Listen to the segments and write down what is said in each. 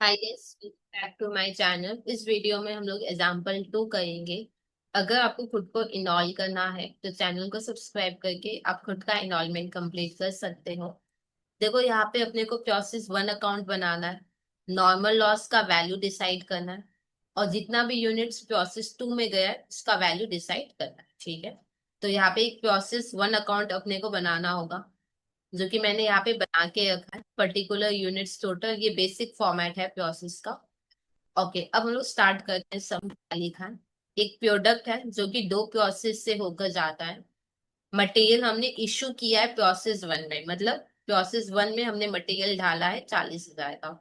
Hi guys, back to my channel. इस video में हम लोग एग्जांपल 2 करेंगे। अगर आपको खुद को इनरोल करना है तो चैनल को सब्सक्राइब करके आप खुद का इनरोलमेंट कंप्लीट कर सकते हो। देखो, यहाँ पे अपने को प्रोसेस 1 अकाउंट बनाना है, नॉर्मल लॉस का वैल्यू डिसाइड करना है, और जितना भी यूनिट्स प्रोसेस 2 में गया है उसका वैल्यू डिसाइड करना है। ठीक है, तो यहाँ पे एक प्रोसेस 1 अकाउंट अपने को बनाना होगा, जो कि मैंने यहाँ पे बना के रखा है। पर्टिकुलर यूनिट्स टोटल, ये बेसिक फॉर्मेट है प्रोसेस का। ओके, अब हम लोग स्टार्ट करते हैं। सम क्या लिखा है? एक प्रोडक्ट है जो कि दो प्रोसेस से होकर जाता है। मटेरियल हमने इशू किया है प्रोसेस 1 में, मतलब प्रोसेस 1 में हमने मटेरियल ढाला है 40,000 का।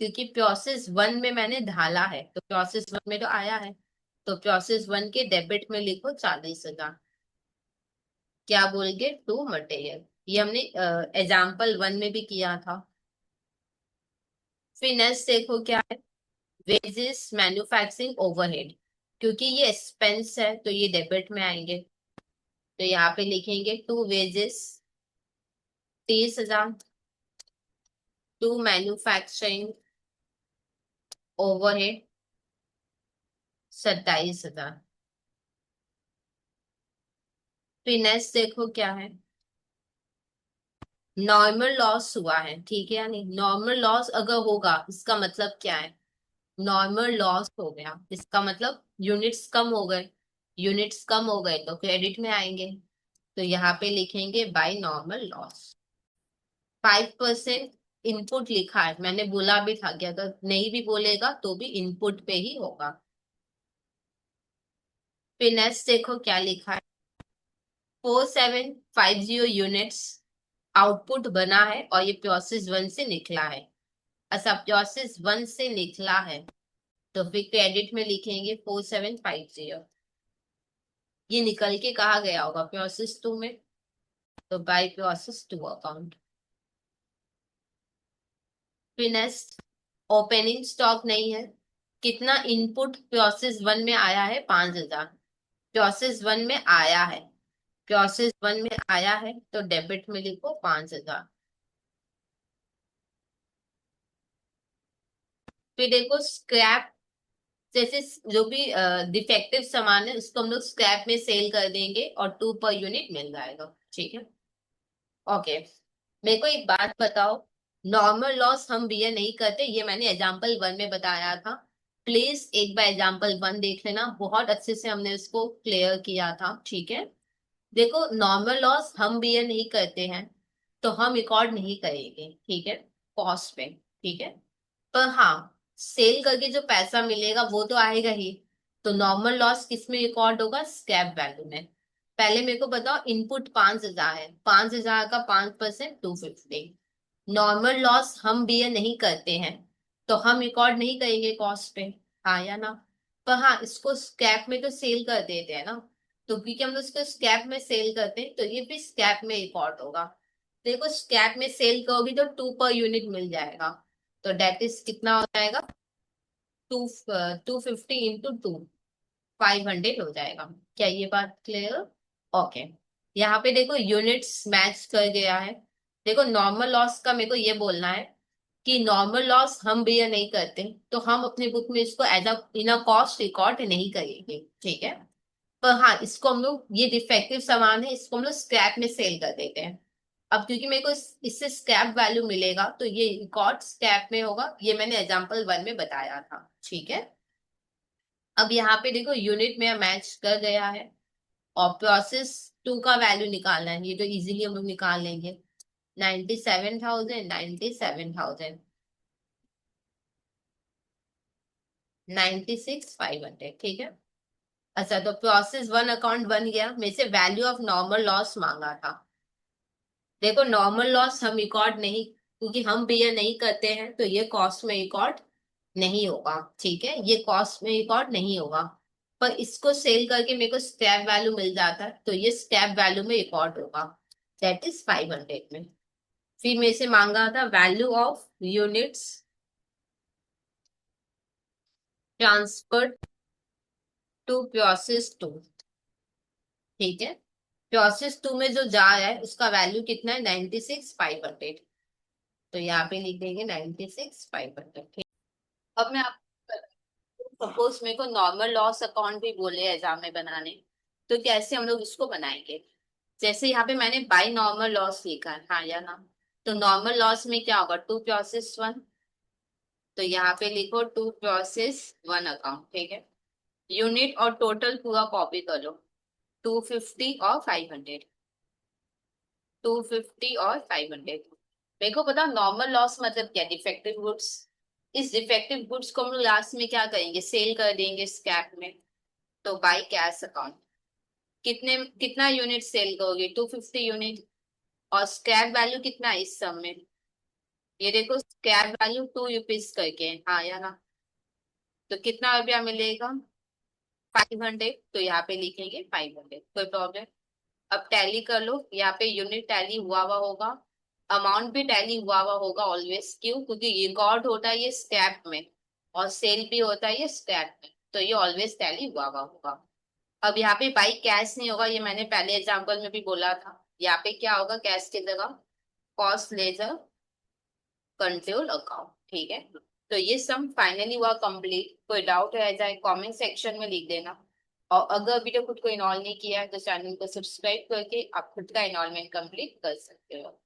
क्योंकि प्रोसेस 1 में मैंने ढाला है तो प्रोसेस 1 में तो आया है, तो प्रोसेस 1 के डेबिट में लिखो 40,000। क्या बोल के? To material. ये हमने एग्जाम्पल 1 में भी किया था। फिर नेक्स्ट देखो क्या है, वेजेस मैन्युफैक्चरिंग ओवरहेड। क्योंकि ये एक्सपेंस है तो ये डेबिट में आएंगे, तो यहाँ पे लिखेंगे to wages 30,000, to manufacturing overhead 27,000। फिर नेक्स्ट देखो क्या है, नॉर्मल लॉस हुआ है। ठीक है, यानी नॉर्मल लॉस अगर होगा इसका मतलब क्या है? नॉर्मल लॉस हो गया इसका मतलब यूनिट्स कम हो गए। यूनिट्स कम हो गए तो क्रेडिट में आएंगे, तो यहाँ पे लिखेंगे बाय नॉर्मल लॉस। 5% इनपुट लिखा है, मैंने बोला भी था कि अगर नहीं भी बोलेगा तो भी इनपुट पे ही होगा। फिर नेक्स्ट देखो क्या लिखा है, 4750 यूनिट्स आउटपुट बना है और ये प्रोसेस 1 से निकला है। अच्छा, प्रोसेस 1 से निकला है तो फिर क्रेडिट में लिखेंगे 4750। ये निकल के कहा गया होगा प्रोसेस 2 में, तो बाय प्रोसेस 2 अकाउंट। फिर नेक्स्ट, ओपनिंग स्टॉक नहीं है। कितना इनपुट प्रोसेस 1 में आया है? 5,000। प्रोसेस 1 में आया है, प्रोसेस 1 में आया है तो डेबिट में लिखो 5,000। फिर देखो स्क्रैप, जैसे जो भी डिफेक्टिव सामान है उसको हम लोग स्क्रैप में सेल कर देंगे और 2 पर यूनिट मिल जाएगा। ठीक है, ओके। मेरे को एक बात बताओ, नॉर्मल लॉस हम बियर नहीं करते, ये मैंने एग्जाम्पल 1 में बताया था। प्लीज एक बार एग्जाम्पल 1 देख लेना, बहुत अच्छे से हमने उसको क्लियर किया था। ठीक है, देखो नॉर्मल लॉस हम बियर नहीं करते हैं तो हम रिकॉर्ड नहीं करेंगे, ठीक है, कॉस्ट पे। ठीक है, पर हाँ, सेल करके जो पैसा मिलेगा वो तो आएगा ही। तो नॉर्मल लॉस किस में रिकॉर्ड होगा? स्क्रैप वैल्यू में। पहले मेरे को बताओ, इनपुट 5,000 है, 5,000 का 5% 250। नॉर्मल लॉस हम बियर नहीं करते हैं तो हम रिकॉर्ड नहीं करेंगे कॉस्ट पे, हाँ या ना? पर हाँ, इसको स्क्रैप में तो सेल कर देते हैं ना, तो क्योंकि हम लोग इसको स्क्रैप में सेल करते हैं तो ये भी स्क्रैप में रिकॉर्ड होगा। देखो, स्क्रैप में सेल करोगी तो 2 पर यूनिट मिल जाएगा, तो डेट इज कितना हो जाएगा? टू 250 इंटू 2, 500 हो जाएगा। क्या ये बात क्लियर? ओके, यहाँ पे देखो यूनिट्स मैच कर गया है। देखो, नॉर्मल लॉस का मेरे को ये बोलना है कि नॉर्मल लॉस हम भी ये नहीं करते तो हम अपने बुक में इसको as a in a cost record नहीं करेंगे। ठीक है, पर हाँ, इसको हम लोग, ये डिफेक्टिव सामान है, इसको हम लोग स्क्रैप में सेल कर देते हैं। अब क्योंकि मेरे को इससे स्क्रैप वैल्यू मिलेगा तो ये रिकॉर्ड स्क्रैप में होगा, ये मैंने एग्जाम्पल 1 में बताया था। ठीक है, अब यहाँ पे देखो यूनिट में मैच कर गया है, और प्रोसेस 2 का वैल्यू निकालना है, ये तो इजीली हम लोग निकाल लेंगे। 97,000, 97,000, 96,500। ठीक है, अच्छा, तो प्रोसेस 1 अकाउंट बन गया। मेरे से वैल्यू ऑफ नॉर्मल लॉस मांगा था। देखो, नॉर्मल लॉस हम रिकॉर्ड नहीं, क्योंकि हम बियर नहीं करते हैं तो ये कॉस्ट में रिकॉर्ड नहीं होगा। ठीक है, ये कॉस्ट में रिकॉर्ड नहीं होगा, पर इसको सेल करके मेरे को स्क्रैप वैल्यू मिल जाता है तो ये स्क्रैप वैल्यू में रिकॉर्ड होगा, दैट इज 500 में। फिर मेरे से मांगा था value of units transferred to process 2। ठीक है, प्रोसेस 2 में जो जा रहा है उसका वैल्यू कितना है? 96,500। तो यहाँ पे लिख देंगे 96,500। अब मैं आपको सपोज मेरे को नॉर्मल लॉस अकाउंट भी बोले एग्जाम में बनाने, तो कैसे हम लोग इसको बनाएंगे? जैसे यहाँ पे मैंने बाई नॉर्मल लॉस लिखा है, हाँ या ना? तो नॉर्मल लॉस में क्या होगा, टू प्रोसेस वन। तो यहाँ पे लिखो टू प्रोसेस वन अकाउंट, ठीक है। यूनिट और टोटल पूरा कॉपी करो, 250 और 500, 250 और 500। मेरे को पता नॉर्मल लॉस मतलब क्या, डिफेक्टिव गुड्स। इस डिफेक्टिव गुड्स को हम लोग लास्ट में क्या करेंगे, सेल कर देंगे स्क्रैप में। तो बाई कैश अकाउंट, कितना यूनिट सेल करोगे, 250 यूनिट। और स्क्रैप वैल्यू कितना है इस सब में, ये देखो स्क्रैप वैल्यू 2 रुपीज करके है, हाँ या ना? तो कितना रुपया मिलेगा, 500। तो यहाँ पे लिखेंगे 500, कोई प्रॉब्लम? अब टैली कर लो, यहाँ पे यूनिट टैली हुआ होगा, अमाउंट भी टैली हुआ होगा ऑलवेज। क्यों? क्योंकि रिकॉर्ड होता है ये स्क्रैप में, और सेल भी होता है ये स्क्रैप में, तो ये ऑलवेज टैली हुआ होगा। अब यहाँ पे बाई कैश नहीं होगा, ये मैंने पहले एग्जाम्पल में भी बोला था। यहाँ पे क्या होगा, कैश की जगह कॉस्ट लेजर कंट्रोल अकाउंट, ठीक है। तो ये सम फाइनली हुआ कंप्लीट। कोई डाउट रह जाए कमेंट सेक्शन में लिख देना। और अगर वीडियो खुद को इनरोल नहीं किया है तो चैनल को सब्सक्राइब करके आप खुद का इनरोलमेंट कंप्लीट कर सकते हो।